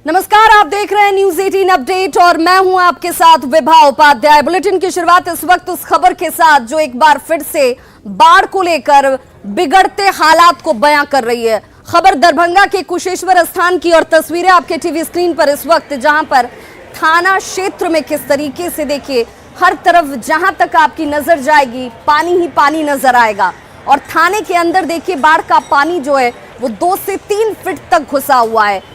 नमस्कार, आप देख रहे हैं न्यूज 18 अपडेट और मैं हूं आपके साथ विभा उपाध्याय। बुलेटिन की शुरुआत इस वक्त उस खबर के साथ जो एक बार फिर से बाढ़ को लेकर बिगड़ते हालात को बयां कर रही है। खबर दरभंगा के कुशेश्वर स्थान की और तस्वीरें आपके टीवी स्क्रीन पर इस वक्त, जहां पर थाना क्षेत्र में किस तरीके से देखिए हर तरफ जहां तक आपकी नजर जाएगी पानी ही पानी नजर आएगा। और थाने के अंदर देखिए बाढ़ का पानी जो है वो 2 से 3 फीट तक घुसा हुआ है।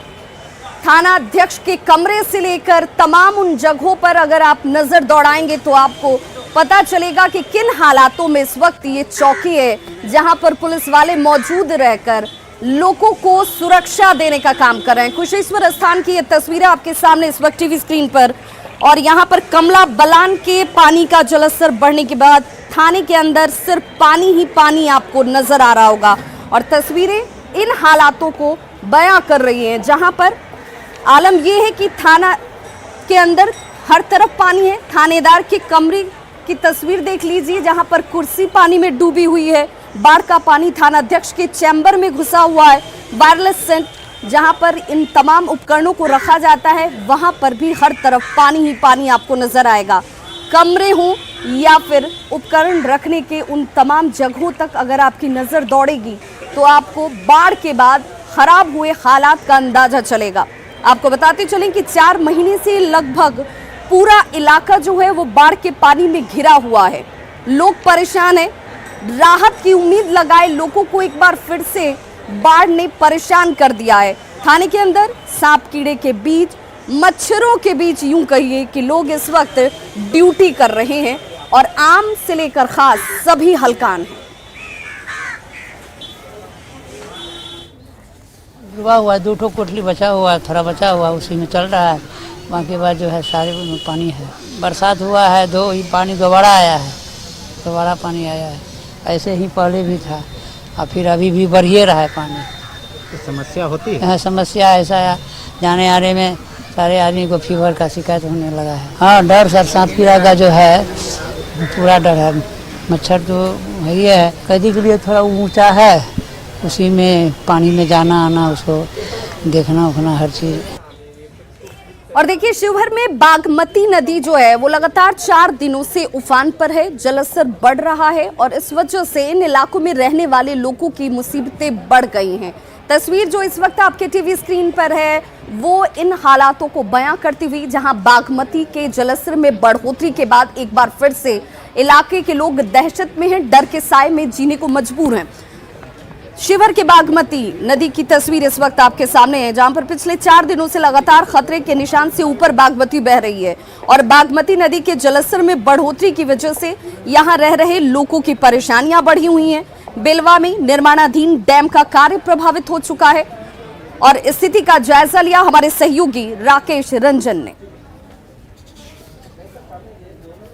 थाना अध्यक्ष के कमरे से लेकर तमाम उन जगहों पर अगर आप नजर दौड़ाएंगे तो आपको पता चलेगा कि किन हालातों में इस वक्त ये चौकी है, जहां पर पुलिस वाले मौजूद रहकर लोगों को सुरक्षा देने का काम कर रहे हैं। कुशेश्वर स्थान की ये तस्वीरें आपके सामने इस वक्त टीवी स्क्रीन पर, और यहां पर कमला बलान के पानी का जलस्तर बढ़ने के बाद थाने के अंदर सिर्फ पानी ही पानी आपको नजर आ रहा होगा। और तस्वीरें इन हालातों को बयां कर रही हैं, जहां पर आलम यह है कि थाना के अंदर हर तरफ पानी है। थानेदार के कमरे की तस्वीर देख लीजिए, जहां पर कुर्सी पानी में डूबी हुई है। बाढ़ का पानी थाना अध्यक्ष के चैम्बर में घुसा हुआ है। वायरलेस सेंट जहां पर इन तमाम उपकरणों को रखा जाता है, वहां पर भी हर तरफ पानी ही पानी आपको नजर आएगा। कमरे हों या फिर उपकरण रखने के उन तमाम जगहों तक अगर आपकी नजर दौड़ेगी तो आपको बाढ़ के बाद खराब हुए हालात का अंदाजा चलेगा। आपको बताते चलें कि 4 महीने से लगभग पूरा इलाका जो है वो बाढ़ के पानी में घिरा हुआ है। लोग परेशान हैं, राहत की उम्मीद लगाए लोगों को एक बार फिर से बाढ़ ने परेशान कर दिया है। थाने के अंदर सांप कीड़े के बीच, मच्छरों के बीच यूं कहिए कि लोग इस वक्त ड्यूटी कर रहे हैं और आम से लेकर खास सभी हलकान हैं। डूबा हुआ है, 2 ठो कोठली बचा हुआ है, थोड़ा बचा हुआ उसी में चल रहा है। बाकी बाद जो है सारे में पानी है। बरसात हुआ है, पानी दोबारा आया है, दोबारा पानी आया है। ऐसे ही पहले भी था और फिर अभी भी बढ़िए रहा है पानी। तो समस्या होती है? हाँ, समस्या ऐसा है, जाने आने में सारे आदमी को फीवर का शिकायत होने लगा है। हाँ, डर सर सांप कीड़ा का जो है पूरा डर है। मच्छर तो है ही है, कैदी के लिए थोड़ा ऊँचा है, उसी में पानी में जाना आना, उसको देखना उखना हर चीज़। और देखिए शिवहर में बागमती नदी जो है वो लगातार 4 दिनों से उफान पर है। जलस्तर बढ़ रहा है और इस वजह से इन इलाकों में रहने वाले लोगों की मुसीबतें बढ़ गई हैं। तस्वीर जो इस वक्त आपके टीवी स्क्रीन पर है वो इन हालातों को बयां करती हुई, जहां बागमती के जलस्तर में बढ़ोतरी के बाद एक बार फिर से इलाके के लोग दहशत में हैं, डर के साए में जीने को मजबूर हैं। शिवहर के बागमती नदी की तस्वीर इस वक्त आपके सामने है, जहां पर पिछले 4 दिनों से लगातार खतरे के निशान से ऊपर बागमती बह रही है। और बागमती नदी के जलस्तर में बढ़ोतरी की वजह से यहां रह रहे लोगों की परेशानियां बढ़ी हुई हैं। बेलवा में निर्माणाधीन डैम का कार्य प्रभावित हो चुका है और स्थिति का जायजा लिया हमारे सहयोगी राकेश रंजन ने।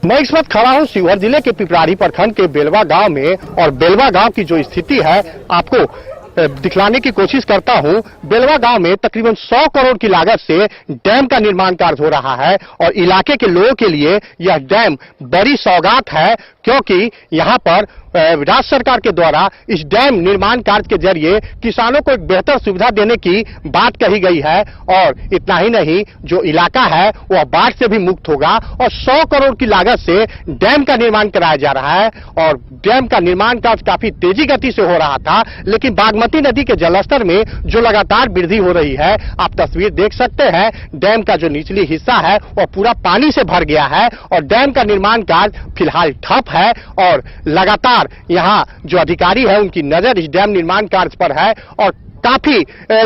मैं इस वक्त खड़ा हूँ शिवहर जिले के पिपरारी प्रखंड के बेलवा गांव में, और बेलवा गांव की जो स्थिति है आपको दिखलाने की कोशिश करता हूं। बेलवा गांव में तकरीबन 100 करोड़ की लागत से डैम का निर्माण कार्य हो रहा है और इलाके के लोगों के लिए यह डैम बड़ी सौगात है, क्योंकि यहां पर राज्य सरकार के द्वारा इस डैम निर्माण कार्य के जरिए किसानों को एक बेहतर सुविधा देने की बात कही गई है। और इतना ही नहीं, जो इलाका है वह बाढ़ से भी मुक्त होगा और 100 करोड़ की लागत से डैम का निर्माण कराया जा रहा है। और डैम का निर्माण कार्य काफी तेजी गति से हो रहा था, लेकिन बागमती नदी के जलस्तर में जो लगातार वृद्धि हो रही है, आप तस्वीर देख सकते हैं। डैम का जो निचली हिस्सा है वह पूरा पानी से भर गया है और डैम का निर्माण कार्य फिलहाल ठप है। और लगातार यहाँ जो अधिकारी है उनकी नजर इस डैम निर्माण कार्य पर है और काफी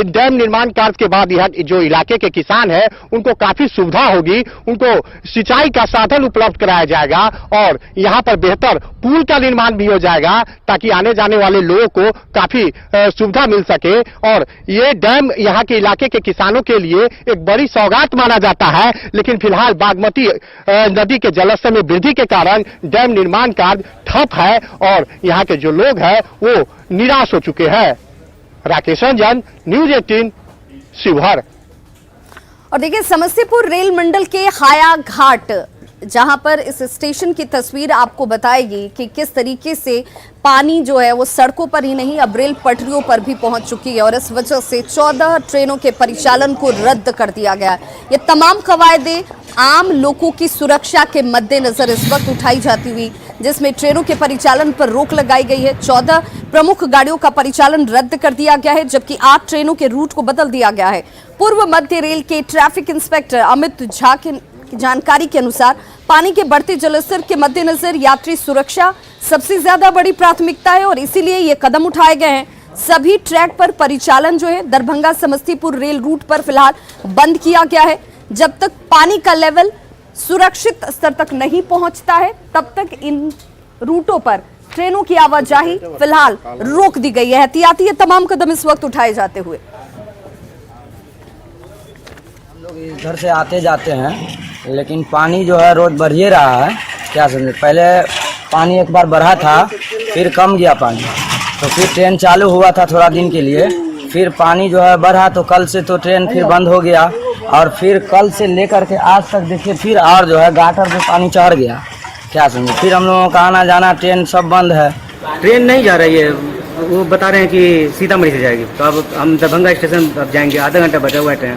डैम निर्माण कार्य के बाद यह जो इलाके के किसान हैं उनको काफी सुविधा होगी, उनको सिंचाई का साधन उपलब्ध कराया जाएगा और यहाँ पर बेहतर पुल का निर्माण भी हो जाएगा, ताकि आने जाने वाले लोगों को काफी सुविधा मिल सके। और ये डैम यहाँ के इलाके के किसानों के लिए एक बड़ी सौगात माना जाता है, लेकिन फिलहाल बागमती नदी के जलस्तर में वृद्धि के कारण डैम निर्माण कार्य ठप है और यहाँ के जो लोग हैं वो निराश हो चुके हैं। राकेश रंजन, न्यूज 18 शिवहर। और देखिए समस्तीपुर रेल मंडल के हाया घाट जहां पर इस स्टेशन की तस्वीर आपको बताएगी कि किस तरीके से पानी जो है वो सड़कों पर ही नहीं अब रेल पटरियों पर भी पहुंच चुकी है और इस वजह से 14 ट्रेनों के परिचालन को रद्द कर दिया गया है। ये तमाम कवायदे आम लोगों की सुरक्षा के मद्देनजर इस वक्त उठाई जाती हुई, जिसमें ट्रेनों के परिचालन पर रोक लगाई गई है। 14 प्रमुख गाड़ियों का परिचालन रद्द कर दिया गया है, जबकि 8 ट्रेनों के रूट को बदल दिया गया है। पूर्व मध्य रेल के ट्रैफिक इंस्पेक्टर अमित झा की जानकारी के अनुसार पानी के बढ़ते जलस्तर के मद्देनजर यात्री सुरक्षा सबसे ज्यादा बड़ी प्राथमिकता है और इसीलिए ये कदम उठाए गए हैं। सभी ट्रैक पर परिचालन जो है दरभंगा समस्तीपुर रेल रूट पर फिलहाल बंद किया गया है। जब तक पानी का लेवल सुरक्षित स्तर तक नहीं पहुंचता है तब तक इन रूटों पर ट्रेनों की आवाजाही फिलहाल रोक दी गई है। एहतियाती ये तमाम कदम इस वक्त उठाए जाते हुए हम लोग इधर से आते जाते हैं, लेकिन पानी जो है रोज बढ़ ही रहा है। क्या समझे, पहले पानी एक बार बढ़ा था, फिर कम गया पानी, तो फिर ट्रेन चालू हुआ था थोड़ा दिन के लिए, फिर पानी जो है बढ़ा तो कल से तो ट्रेन फिर बंद हो गया और फिर कल से लेकर के आज तक देखिए फिर और जो है गाटर पे पानी चढ़ गया। क्या समझे, फिर हम लोगों का आना जाना ट्रेन सब बंद है। ट्रेन नहीं जा रही है, वो बता रहे हैं कि सीतामढ़ी से जाएगी, तो अब हम दरभंगा स्टेशन अब जाएंगे, आधा घंटा बचा हुआ है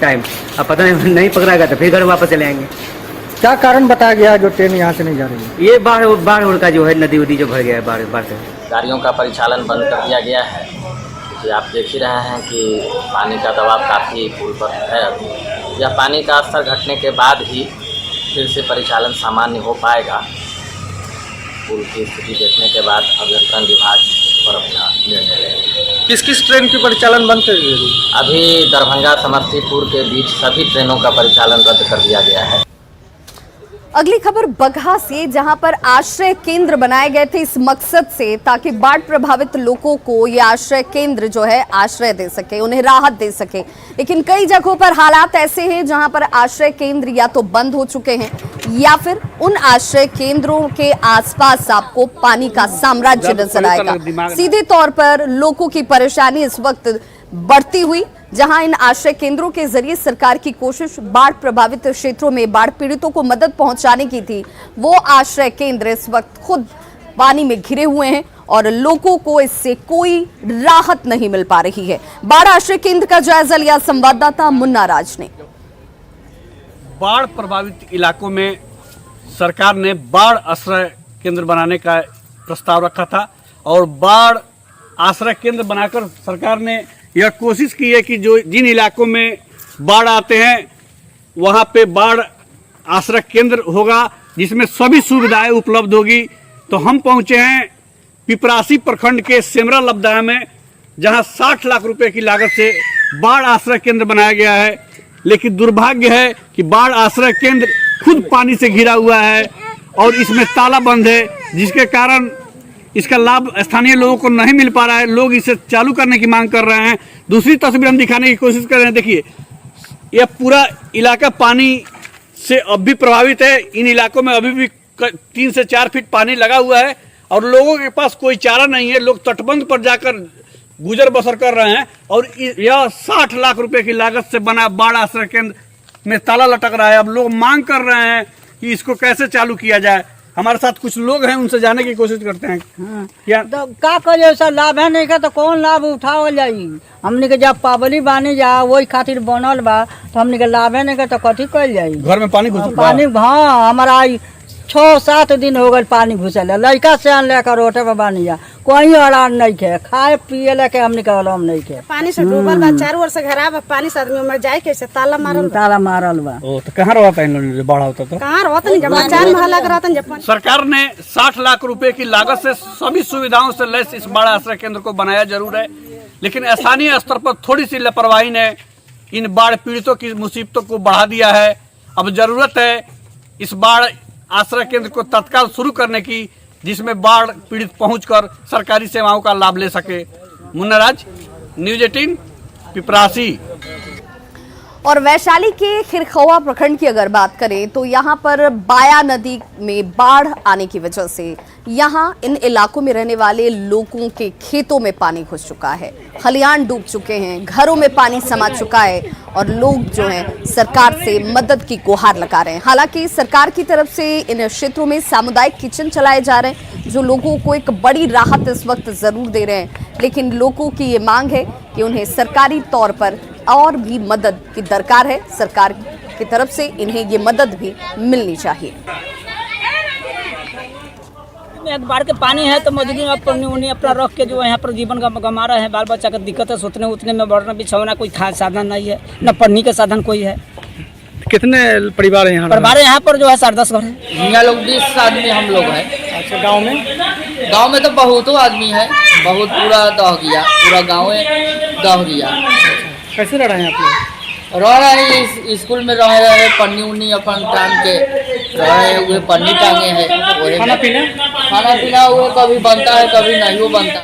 टाइम, अब पता नहीं पकड़ाएगा तो फिर घर वापस चले आएंगे। क्या कारण बताया गया जो ट्रेन यहाँ से नहीं जा रही है? ये बाढ़ का जो है नदी उदी जो भर गया है बाढ़ से। गाड़ियों का परिचालन बंद कर दिया गया है क्योंकि आप देख ही रहे हैं कि पानी का दबाव काफ़ी पुल पर है। अभी यह पानी का स्तर घटने के बाद ही फिर से परिचालन सामान्य हो पाएगा। पुल की स्थिति देखने के बाद अभियंत्रण विभाग पर अपना निर्णय लेगा। किस किस ट्रेन की परिचालन बंद कर दी गई? अभी दरभंगा समस्तीपुर के बीच सभी ट्रेनों का परिचालन रद्द कर दिया गया है। अगली खबर बगहा से, जहां पर आश्रय केंद्र बनाए गए थे इस मकसद से ताकि बाढ़ प्रभावित लोगों को ये आश्रय केंद्र जो है आश्रय दे सके, उन्हें राहत दे सके। लेकिन कई जगहों पर हालात ऐसे हैं जहां पर आश्रय केंद्र या तो बंद हो चुके हैं या फिर उन आश्रय केंद्रों के आसपास आपको पानी का साम्राज्य नजर आएगा। सीधे तौर पर लोगों की परेशानी इस वक्त बढ़ती हुई, जहां इन आश्रय केंद्रों के जरिए सरकार की कोशिश बाढ़ प्रभावित क्षेत्रों में बाढ़ पीड़ितों को मदद पहुंचाने की थी, वो आश्रय केंद्र इस वक्त खुद पानी में घिरे हुए हैं और लोगों को इससे कोई राहत नहीं मिल पा रही है। बाढ़ आश्रय केंद्र का जायजा लिया संवाददाता मुन्ना राज ने। बाढ़ प्रभावित इलाकों में सरकार ने बाढ़ आश्रय केंद्र बनाने का प्रस्ताव रखा था और बाढ़ आश्रय केंद्र बनाकर सरकार ने यह कोशिश की है कि जो जिन इलाकों में बाढ़ आते हैं वहां पे बाढ़ आश्रय केंद्र होगा जिसमें सभी सुविधाएं उपलब्ध होगी। तो हम पहुंचे हैं पिपरासी प्रखंड के सेमरा लबदाया में, जहां 60 लाख रुपए की लागत से बाढ़ आश्रय केंद्र बनाया गया है। लेकिन दुर्भाग्य है कि बाढ़ आश्रय केंद्र खुद पानी से घिरा हुआ है और इसमें ताला बंद है, जिसके कारण इसका लाभ स्थानीय लोगों को नहीं मिल पा रहा है। लोग इसे चालू करने की मांग कर रहे हैं। दूसरी तस्वीर हम दिखाने की कोशिश कर रहे हैं। देखिए, यह पूरा इलाका पानी से अब भी प्रभावित है। इन इलाकों में अभी भी 3 से 4 फीट पानी लगा हुआ है और लोगों के पास कोई चारा नहीं है। लोग तटबंध पर जाकर गुजर बसर कर रहे हैं और यह 60 लाख रुपए की लागत से बना बाढ़ आश्रय केंद्र में ताला लटक रहा है। अब लोग मांग कर रहे हैं कि इसको कैसे चालू किया जाए। हमारे साथ कुछ लोग हैं, उनसे जाने की कोशिश करते हैं। क्या तो का करिए, सर लाभ है नहीं का तो कौन लाभ उठावल जाई? हमने के जब पाबली बानी जा वही खातिर बनल बा, तो हमने के लाभ है नहीं का तो कथी कल जाई? घर में पानी घुस पानी, हाँ हमारा 6-7 दिन हो गए पानी घुसल है। लड़का से आन लेकर रोटे पे बानी जा, कोई आराम नहीं खे, खाए पिए लेके हमने के आराम नहीं खे। पानी से डूबल बा, 4 वर्ष से खराब पानी से आदमी मर जाए कैसे? ताला मारल बा। ओ तो कहाँ रहता है बाढ़ होता तो? कहाँ रहता नहीं, जब 4 महला के रहता जब। सरकार ने 60 लाख रुपए की लागत से सभी सुविधाओं से लैस इस बाढ़ आश्रय केंद्र को बनाया जरूर है, लेकिन स्थानीय स्तर पर थोड़ी सी लापरवाही ने इन बाढ़ पीड़ितों की मुसीबतों को बढ़ा दिया है। अब जरूरत है इस बाढ़ आश्रय केंद्र को तत्काल शुरू करने की, जिसमें बाढ़ पीड़ित पहुंचकर सरकारी सेवाओं का लाभ ले सके। मुन्ना राज, न्यूज़ 18, पिपरासी। और वैशाली के खिरखौआ प्रखंड की अगर बात करें तो यहाँ पर बाया नदी में बाढ़ आने की वजह से यहाँ इन इलाकों में रहने वाले लोगों के खेतों में पानी घुस चुका है, खलिहान डूब चुके हैं, घरों में पानी समा चुका है और लोग जो हैं सरकार से मदद की गुहार लगा रहे हैं। हालांकि सरकार की तरफ से इन क्षेत्रों में सामुदायिक किचन चलाए जा रहे हैं जो लोगों को एक बड़ी राहत इस वक्त जरूर दे रहे हैं, लेकिन लोगों की ये मांग है कि उन्हें सरकारी तौर पर और भी मदद की दरकार है। सरकार की तरफ से इन्हें ये मदद भी मिलनी चाहिए। बाढ़ के पानी है तो मजदूरी उन्हें अपना रख के जो यहाँ पर जीवन गमा रहे हैं। बाल बच्चा का दिक्कत है, सोचने उतने में बढ़ना बिछौना कोई साधन नहीं है, न पढ़ने का साधन कोई है। कितने परिवार है यहाँ? परिवार यहाँ पर जो है 10.5 घर है। यहाँ लोग 20 आदमी हम लोग हैं। अच्छा, गांव में तो बहुत आदमी है, बहुत पूरा दह गया, पूरा गाँव दह गया। कैसे रह रहे हैं आप लोग? रह रहे हैं स्कूल में, रह रहे हैं पन्नी उन्नी अपन टांग के रहे हुए, पन्नी टांगे हैं। खाना पीना हुए कभी बनता है कभी नहीं बनता।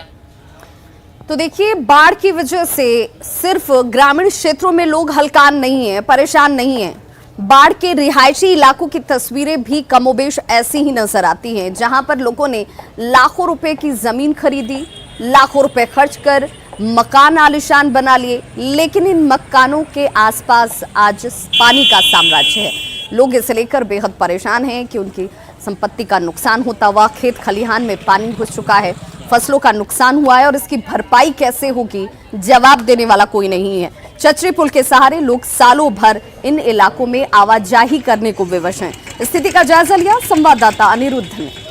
तो देखिए, बाढ़ की वजह से सिर्फ ग्रामीण क्षेत्रों में लोग हलकान नहीं है, परेशान नहीं है। बाढ़ के रिहायशी इलाकों की तस्वीरें भी कमोबेश ऐसी ही नजर आती हैं, जहां पर लोगों ने लाखों रुपए की जमीन खरीदी, लाखों रुपए खर्च कर मकान आलीशान बना लिए, लेकिन इन मकानों के आसपास आज पानी का साम्राज्य है। लोग इसे लेकर बेहद परेशान हैं कि उनकी संपत्ति का नुकसान होता हुआ, खेत खलिहान में पानी घुस चुका है, फसलों का नुकसान हुआ है और इसकी भरपाई कैसे होगी, जवाब देने वाला कोई नहीं है। चचरी पुल के सहारे लोग सालों भर इन इलाकों में आवाजाही करने को विवश हैं। स्थिति का जायजा लिया संवाददाता अनिरुद्ध ने।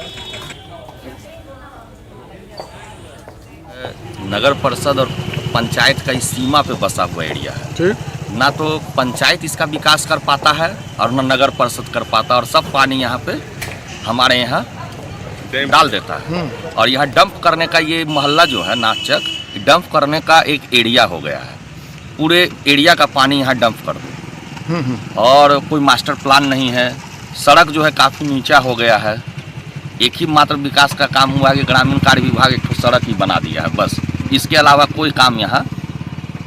नगर परिषद और पंचायत का इस सीमा पे बसा हुआ एरिया है। ना तो पंचायत इसका विकास कर पाता है और न नगर परिषद कर पाता, और सब पानी यहाँ पे हमारे यहाँ डाल देता है। और यहाँ डंप करने का ये मोहल्ला जो है नाचक, डंप करने का एक एरिया हो गया है। पूरे एरिया का पानी यहाँ डंप कर दो और कोई मास्टर प्लान नहीं है। सड़क जो है काफ़ी नीचा हो गया है। एक ही मात्र विकास का काम हुआ है कि ग्रामीण कार्य विभाग एक सड़क ही बना दिया है, बस। इसके अलावा कोई काम यहाँ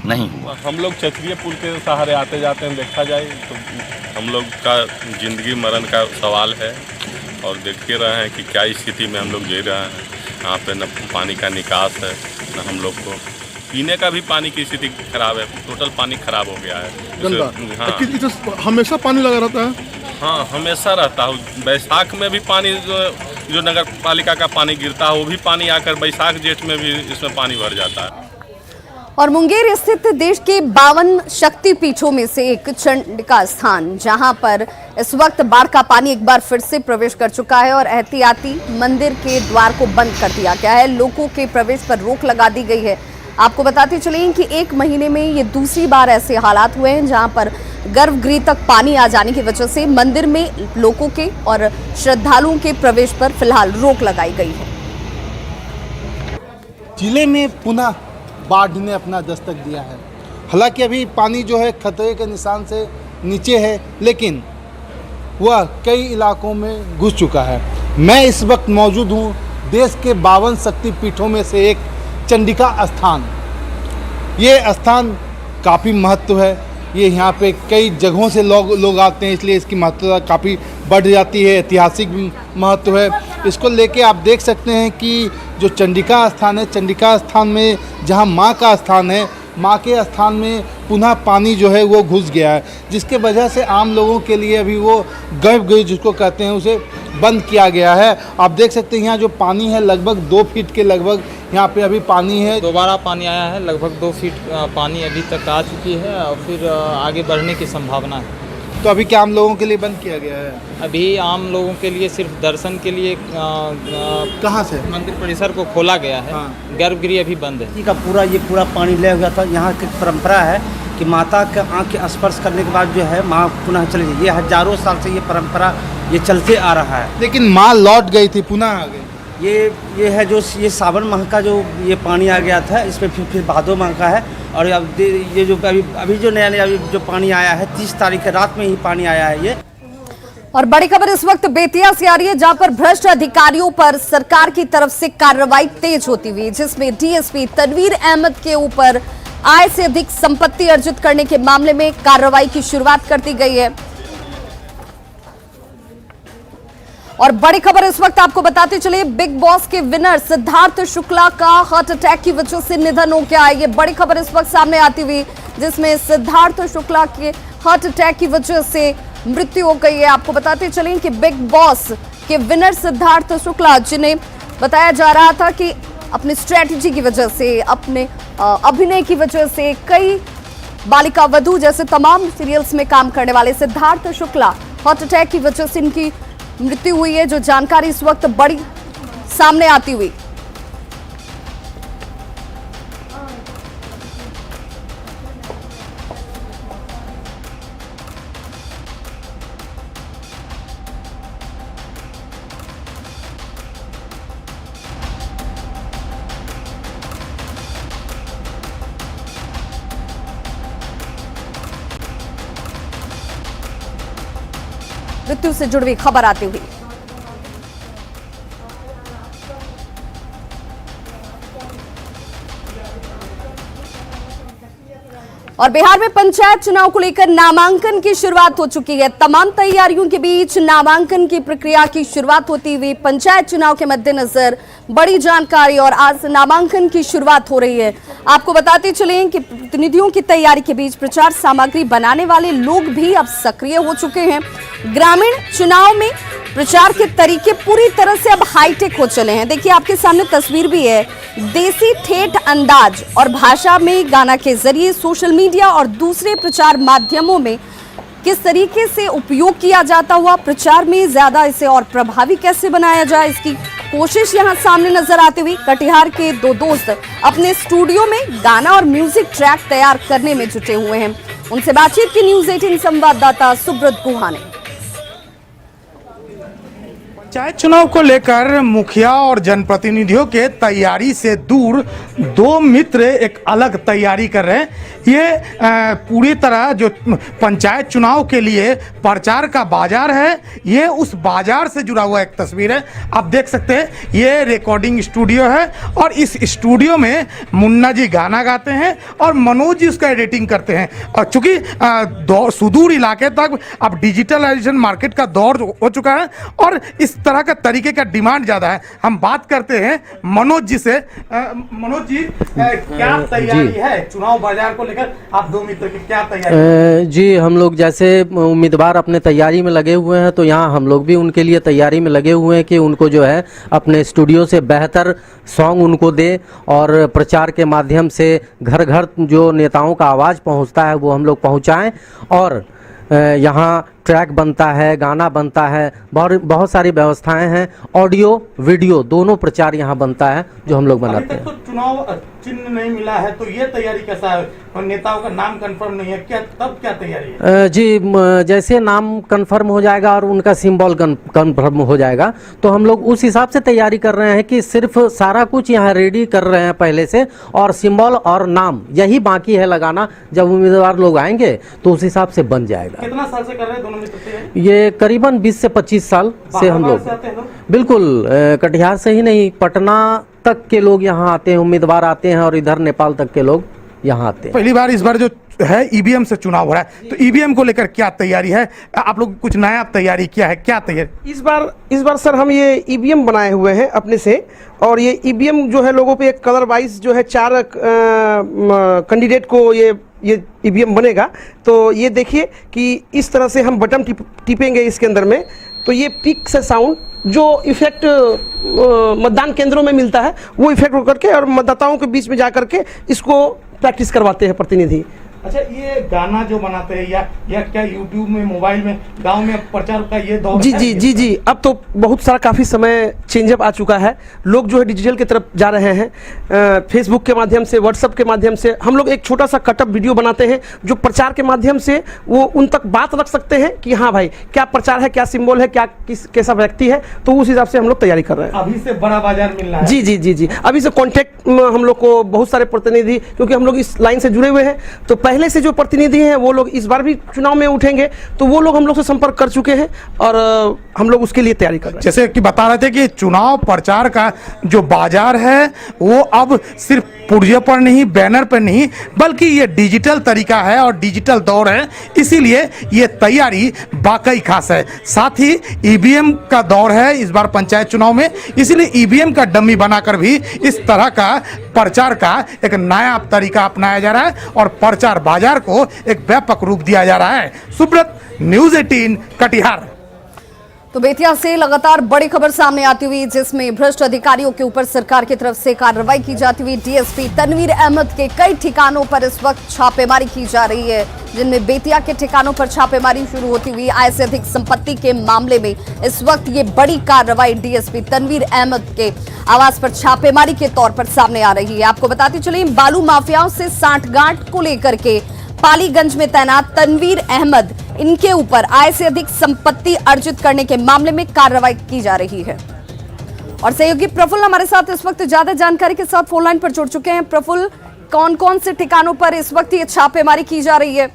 नहीं हुआ। हम लोग चचरी पुल के सहारे आते जाते हैं, देखा जाए तो हम लोग का जिंदगी मरण का सवाल है और देख के रहे हैं कि क्या स्थिति में हम लोग जी रहे हैं। यहाँ पे न पानी का निकास है, न हम लोग को पीने का भी पानी की स्थिति खराब है। टोटल पानी खराब हो गया है। हाँ, हमेशा पानी लगा रहता है। हाँ, हमेशा रहता है। बैसाख में भी पानी जो नगर पालिका का पानी गिरता है वो भी पानी आकर बैसाख जेठ में भी इसमें पानी भर जाता है। और मुंगेर स्थित देश के 52 शक्तिपीठों में से एक चंडिका स्थान, जहां पर इस वक्त बाढ़ का पानी एक बार फिर से प्रवेश कर चुका है और एहतियाती मंदिर के द्वार को बंद कर दिया गया है। लोगों के प्रवेश पर रोक लगा दी गई है। आपको बताते चलें कि एक महीने में ये दूसरी बार ऐसे हालात हुए हैं जहां पर गर्भगृह तक पानी आ जाने की वजह से मंदिर में लोगों के और श्रद्धालुओं के प्रवेश पर फिलहाल रोक लगाई गई है। जिले में पुनः बाढ़ ने अपना दस्तक दिया है। हालांकि अभी पानी जो है खतरे के निशान से नीचे है, लेकिन वह कई इलाकों में घुस चुका है। मैं इस वक्त मौजूद हूँ देश के 52 शक्तिपीठों में से एक चंडिका स्थान। ये स्थान काफ़ी महत्व है। ये यहाँ पे कई जगहों से लोग आते हैं, इसलिए इसकी महत्वता काफ़ी बढ़ जाती है। ऐतिहासिक महत्व है। इसको लेके आप देख सकते हैं कि जो चंडिका स्थान है, चंडिका स्थान में जहाँ माँ का स्थान है, माँ के स्थान में पुनः पानी जो है वो घुस गया है, जिसके वजह से आम लोगों के लिए अभी वो गर्भगृह जिसको कहते हैं उसे बंद किया गया है। आप देख सकते हैं यहाँ जो पानी है लगभग 2 फीट के लगभग यहाँ पे अभी पानी है। दोबारा पानी आया है, लगभग 2 फीट पानी अभी तक आ चुकी है और फिर आगे बढ़ने की संभावना है। तो अभी क्या आम लोगों के लिए बंद किया गया है? अभी आम लोगों के लिए सिर्फ दर्शन के लिए कहाँ से मंदिर परिसर को खोला गया है। हाँ। गर्भगृह अभी बंद है। का पूरा पानी ले हुआ था। यहाँ की परंपरा है कि माता के आँख के स्पर्श करने के बाद जो है माँ पुनः चली गई। ये हजारों साल से ये परंपरा ये चलते आ रहा है। लेकिन माँ लौट गई थी, पुनः आ गई। ये है जो ये सावन माह का जो ये पानी आ गया था, इसमें फिर भादो माह का है। और अब ये जो अभी जो नया जो पानी आया है 30 तारीख की रात में ही पानी आया है ये। और बड़ी खबर इस वक्त बेतिया से आ रही है, जहां पर भ्रष्ट अधिकारियों पर सरकार की तरफ से कार्रवाई तेज होती हुई, जिसमें डीएसपी तनवीर अहमद के ऊपर आय से अधिक संपत्ति अर्जित करने के मामले में कार्रवाई की शुरुआत कर दी गई है। और बड़ी खबर इस वक्त आपको बताते चले, बिग बॉस के विनर सिद्धार्थ शुक्ला का हार्ट अटैक की वजह से निधन हो गया है। ये बड़ी खबर इस वक्त सामने आती हुई, जिसमें सिद्धार्थ शुक्ला के हार्ट अटैक की वजह से मृत्यु हो गई है। आपको बताते चलें कि बिग बॉस के विनर सिद्धार्थ शुक्ला, जिन्हें बताया जा रहा था कि अपनी स्ट्रेटजी की वजह से, अपने अभिनय की वजह से, कई बालिका वधू जैसे तमाम सीरियल्स में काम करने वाले सिद्धार्थ शुक्ला, हार्ट अटैक की वजह से इनकी मृत्यु हुई है, जो जानकारी इस वक्त बड़ी सामने आती हुई। मृत्यु से जुड़ी हुई खबर आती हुई। और बिहार में पंचायत चुनाव को लेकर नामांकन की शुरुआत हो चुकी है। तमाम तैयारियों के बीच नामांकन की प्रक्रिया की शुरुआत होती हुई पंचायत चुनाव के मद्देनजर बड़ी जानकारी, और आज नामांकन की शुरुआत हो रही है। आपको बताते चलें कि प्रतिनिधियों की तैयारी के बीच प्रचार सामग्री बनाने वाले लोग भी अब सक्रिय हो चुके हैं। ग्रामीण चुनाव में प्रचार के तरीके पूरी तरह से अब हाईटेक हो चले हैं। देखिए, आपके सामने तस्वीर भी है। देसी ठेठ अंदाज और भाषा में गाना के जरिए सोशल मीडिया और दूसरे प्रचार माध्यमों में किस तरीके से उपयोग किया जाता हुआ प्रचार में ज्यादा इसे और प्रभावी कैसे बनाया जाए, इसकी कोशिश यहां सामने नजर आती हुई। कटिहार के दो दोस्त अपने स्टूडियो में गाना और म्यूजिक ट्रैक तैयार करने में जुटे हुए हैं। उनसे बातचीत की न्यूज़ 18 संवाददाता सुब्रत गुहा ने। पंचायत चुनाव को लेकर मुखिया और जनप्रतिनिधियों के तैयारी से दूर दो मित्र एक अलग तैयारी कर रहे हैं। ये पूरी तरह जो पंचायत चुनाव के लिए प्रचार का बाजार है, ये उस बाजार से जुड़ा हुआ एक तस्वीर है। आप देख सकते हैं, ये रिकॉर्डिंग स्टूडियो है और इस स्टूडियो में मुन्ना जी गाना गाते हैं और मनोज जी उसका एडिटिंग करते हैं। और चूंकि सुदूर इलाके तक अब डिजिटलाइजेशन मार्केट का दौर हो चुका है और इस तरह का तरीके का डिमांड ज्यादा है। हम बात करते हैं मनोज जी से। मनोज जी, क्या तैयारी है चुनाव बाजार को लेकर? आप दो मित्र की क्या तैयारी? जी, हम लोग जैसे उम्मीदवार अपने तैयारी में लगे हुए हैं, तो यहाँ हम लोग भी उनके लिए तैयारी में लगे हुए हैं कि उनको जो है अपने स्टूडियो से बेहतर सॉन्ग उनको दे और प्रचार के माध्यम से घर घर जो नेताओं का आवाज़ पहुँचता है वो हम लोग पहुँचाएँ। और यहाँ ट्रैक बनता है, गाना बनता है, बहुत सारी व्यवस्थाएं हैं, ऑडियो वीडियो दोनों प्रचार यहाँ बनता है जो हम लोग बनाते हैं। तो चुनाव चिन्ह नहीं मिला है, तो ये तैयारी कैसा है? और नेताओं का नाम कंफर्म नहीं है, क्या तब क्या तैयारी है? जी, जैसे नाम कंफर्म हो जाएगा और उनका सिंबल कंफर्म हो जाएगा तो हम लोग उस हिसाब से तैयारी कर रहे हैं कि सिर्फ सारा कुछ यहाँ रेडी कर रहे हैं पहले से, और सिंबल और नाम यही बाकी है लगाना। जब उम्मीदवार लोग आएंगे तो उस हिसाब से बन जाएगा। कितना साल से कर रहे हैं दोनों मित्र से? ये करीबन 20 से 25 साल से हम लोग। बिल्कुल, कटिहार से ही नहीं, पटना तक के लोग यहाँ आते हैं, उम्मीदवार आते हैं, और इधर नेपाल तक के लोग यहाँ आते हैं। पहली बार इस बार जो है ईवीएम से चुनाव हो रहा है, तो ईवीएम को लेकर क्या तैयारी है? आप लोग कुछ नया तैयारी किया है? क्या तैयारी इस बार सर हम ये ईवीएम बनाए हुए हैं अपने से, और ये ईवीएम जो है लोगों पे एक कलर वाइज जो है 4 कैंडिडेट को ये ईवीएम बनेगा। तो ये देखिए कि इस तरह से हम बटन टिपेंगे इसके अंदर में, तो ये पिक से साउंड जो इफेक्ट मतदान केंद्रों में मिलता है वो इफेक्ट होकर के और मतदाताओं के बीच में जा करके इसको प्रैक्टिस करवाते हैं प्रतिनिधि। अच्छा, ये गाना जो बनाते हैं या क्या यूट्यूब में, मोबाइल में, गांव में प्रचार का ये दौर जी जी जी जी, अब तो बहुत सारा काफ़ी समय चेंजअप आ चुका है। लोग जो है डिजिटल की तरफ जा रहे हैं। फेसबुक के माध्यम से, व्हाट्सएप के माध्यम से हम लोग एक छोटा सा कटअप वीडियो बनाते हैं जो प्रचार के माध्यम से वो उन तक बात रख सकते हैं कि हाँ भाई क्या प्रचार है, क्या सिंबल है, क्या कैसा व्यक्ति है। तो उस हिसाब से हम लोग तैयारी कर रहे हैं। अभी से बड़ा बाजार मिल रहा है। जी जी जी जी, अभी से कॉन्टेक्ट हम लोग को बहुत सारे प्रतिनिधि, क्योंकि हम लोग इस लाइन से जुड़े हुए हैं, तो पहले से जो प्रतिनिधि हैं वो लोग इस बार भी चुनाव में उठेंगे, तो वो लोग हम लोग से संपर्क कर चुके हैं और हम लोग उसके लिए तैयारी कर रहे हैं। जैसे कि बता रहे थे कि चुनाव प्रचार का जो बाजार है वो अब सिर्फ पुर्जे पर नहीं, बैनर पर नहीं, बल्कि ये डिजिटल तरीका है और डिजिटल दौर है, इसीलिए ये तैयारी वाकई खास है। साथ ही ईवीएम का दौर है इस बार पंचायत चुनाव में, इसीलिए ईवीएम का डमी बनाकर भी इस तरह का प्रचार का एक नया तरीका अपनाया जा रहा है और प्रचार बाजार को एक व्यापक रूप दिया जा रहा है। सुब्रत, न्यूज़ 18 कटिहार। तो बेतिया से लगातार बड़ी खबर सामने आती हुई, जिसमें भ्रष्ट अधिकारियों के ऊपर सरकार की तरफ से कार्रवाई की जाती हुई। डीएसपी तनवीर अहमद के कई ठिकानों पर इस वक्त छापेमारी की जा रही है, जिनमें बेतिया के ठिकानों पर छापेमारी शुरू होती हुई आय से अधिक संपत्ति के मामले में इस वक्त ये बड़ी कार्रवाई डीएसपी तनवीर अहमद के आवास पर छापेमारी के तौर पर सामने आ रही है। आपको बताते चलें, बालू माफियाओं से सांठगांठ को लेकर के पालीगंज में तैनात तनवीर अहमद, इनके ऊपर आय से अधिक संपत्ति अर्जित करने के मामले में कार्रवाई की जा रही है। और सहयोगी प्रफुल्ल हमारे साथ इस वक्त ज्यादा जानकारी के साथ फोन लाइन पर जुड़ चुके हैं। प्रफुल्ल, कौन कौन से ठिकानों पर इस वक्त ये छापेमारी की जा रही है?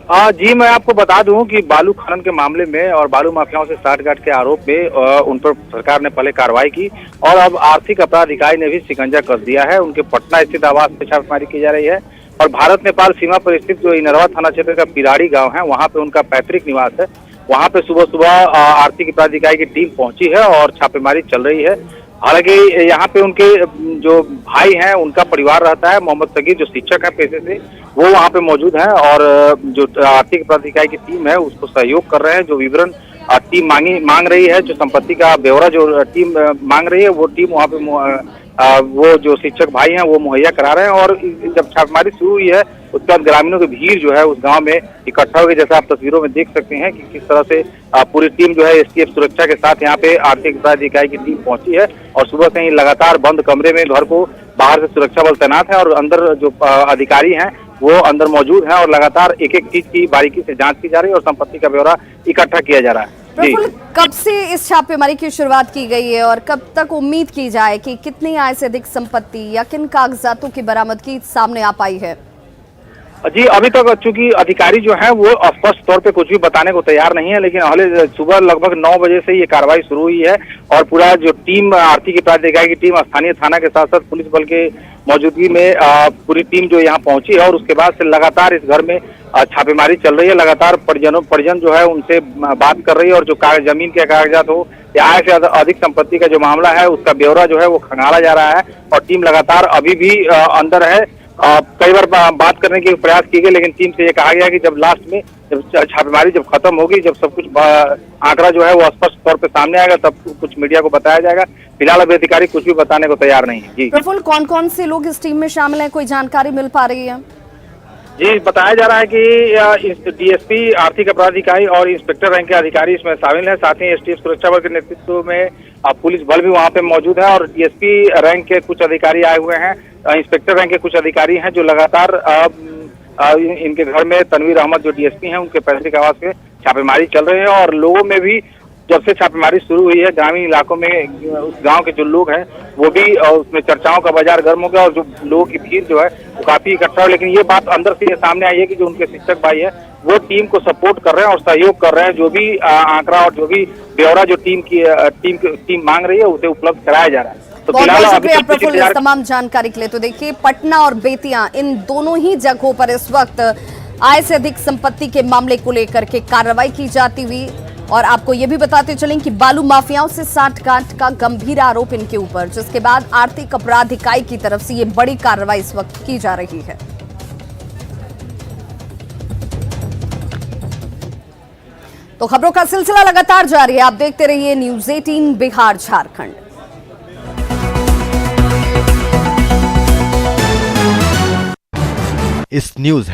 जी, मैं आपको बता दूं कि बालू खनन के मामले में और बालू माफियाओं से सांठगांठ के आरोप में उन पर सरकार ने पहले कार्रवाई की और अब आर्थिक अपराध इकाई ने भी शिकंजा कस दिया है। उनके पटना स्थित आवास पर छापेमारी की जा रही है और भारत नेपाल सीमा पर स्थित जो इनरवा थाना क्षेत्र का पिराड़ी गांव है, वहां पे उनका पैतृक निवास है। वहां पे सुबह सुबह आर्थिक अपराध इकाई की टीम पहुंची है और छापेमारी चल रही है। हालांकि यहाँ पे उनके जो भाई हैं, उनका परिवार रहता है। मोहम्मद सगीर जो शिक्षक है पेशे से, वो वहाँ पे मौजूद हैं और जो आर्थिक अपराध इकाई की टीम है उसको सहयोग कर रहे हैं। जो विवरण टीम मांग रही है, जो संपत्ति का ब्यौरा जो टीम मांग रही है, वो टीम वहाँ पे वो जो शिक्षक भाई हैं वो मुहैया करा रहे हैं। और जब छापेमारी शुरू हुई है उसके बाद ग्रामीणों की भीड़ जो है उस गांव में इकट्ठा हो गई। जैसा आप तस्वीरों में देख सकते हैं कि किस तरह से पूरी टीम जो है एसटीएफ सुरक्षा के साथ यहाँ पे आर्थिक अपराध इकाई की टीम पहुंची है और सुबह से ही लगातार बंद कमरे में घर को बाहर से सुरक्षा बल तैनात है और अंदर जो अधिकारी हैं वो अंदर मौजूद हैं और लगातार एक एक चीज की बारीकी से जांच की जा रही है और संपत्ति का ब्यौरा इकट्ठा किया जा रहा है। प्रफुल्ल, कब से इस छापेमारी की शुरुआत की गई है और कब तक उम्मीद की जाए कि कितनी आय से अधिक संपत्ति या किन कागजातों की बरामदगी सामने आ पाई है? जी, अभी तक चूंकि अधिकारी जो है वो स्पष्ट तौर पे कुछ भी बताने को तैयार नहीं है, लेकिन हाले सुबह लगभग 9 बजे से ये कार्रवाई शुरू हुई है और पूरा जो टीम आर्थिक अपराध इकाई की टीम स्थानीय थाना के साथ साथ पुलिस बल के मौजूदगी में पूरी टीम जो यहाँ पहुंची है और उसके बाद से लगातार इस घर में छापेमारी चल रही है। लगातार परिजन जो है उनसे बात कर रही है और जो जमीन के कागजात हो या आय से अधिक संपत्ति का जो मामला है उसका ब्यौरा जो है वो खंगाला जा रहा है और टीम लगातार अभी भी अंदर है। कई बार बात करने की प्रयास की गई, लेकिन टीम से ये कहा गया कि जब लास्ट में जब छापेमारी जब खत्म होगी, जब सब कुछ आंकड़ा जो है वो स्पष्ट तौर पे सामने आएगा, तब कुछ मीडिया को बताया जाएगा। फिलहाल अभी अधिकारी कुछ भी बताने को तैयार नहीं है। जी प्रफुल्ल, कौन कौन से लोग इस टीम में शामिल हैं, कोई जानकारी मिल पा रही है? जी, बताया जा रहा है कि डीएसपी आर्थिक अपराध इकाई और इंस्पेक्टर रैंक के अधिकारी इसमें शामिल हैं। साथ ही एसटीएफ सुरक्षा बल के नेतृत्व में पुलिस बल भी वहां पे मौजूद है और डीएसपी रैंक के कुछ अधिकारी आए हुए हैं। इंस्पेक्टर रैंक के कुछ अधिकारी हैं जो लगातार इनके घर में तनवीर अहमद जो डीएसपी हैं उनके पैतृक आवास पे छापेमारी चल रही है और लोगों में भी जब से छापेमारी शुरू हुई है ग्रामीण इलाकों में उस गांव के जो लोग हैं वो भी उसमें चर्चाओं का बाजार गर्म हो गया और जो लोगों की भीड़ जो है वो काफी इकट्ठा हो। लेकिन ये बात अंदर से ये सामने आई है कि जो उनके शिक्षक भाई है वो टीम को सपोर्ट कर रहे हैं और सहयोग कर रहे हैं। जो भी आंकड़ा और जो भी ब्यौरा जो टीम मांग रही है उसे उपलब्ध कराया जा रहा है। तो बहुत शुक्रिया प्रफुल्ल इस तमाम जानकारी के लिए। तो देखिए, पटना और बेतिया इन दोनों ही जगहों पर इस वक्त आय से अधिक संपत्ति के मामले को लेकर के कार्रवाई की जाती हुई और आपको ये भी बताते चलें कि बालू माफियाओं से सांठगांठ का गंभीर आरोप इनके ऊपर, जिसके बाद आर्थिक अपराध इकाई की तरफ से ये बड़ी कार्रवाई इस वक्त की जा रही है। तो खबरों का सिलसिला लगातार जारी है, आप देखते रहिए न्यूज़ 18 बिहार झारखंड। इस न्यूज़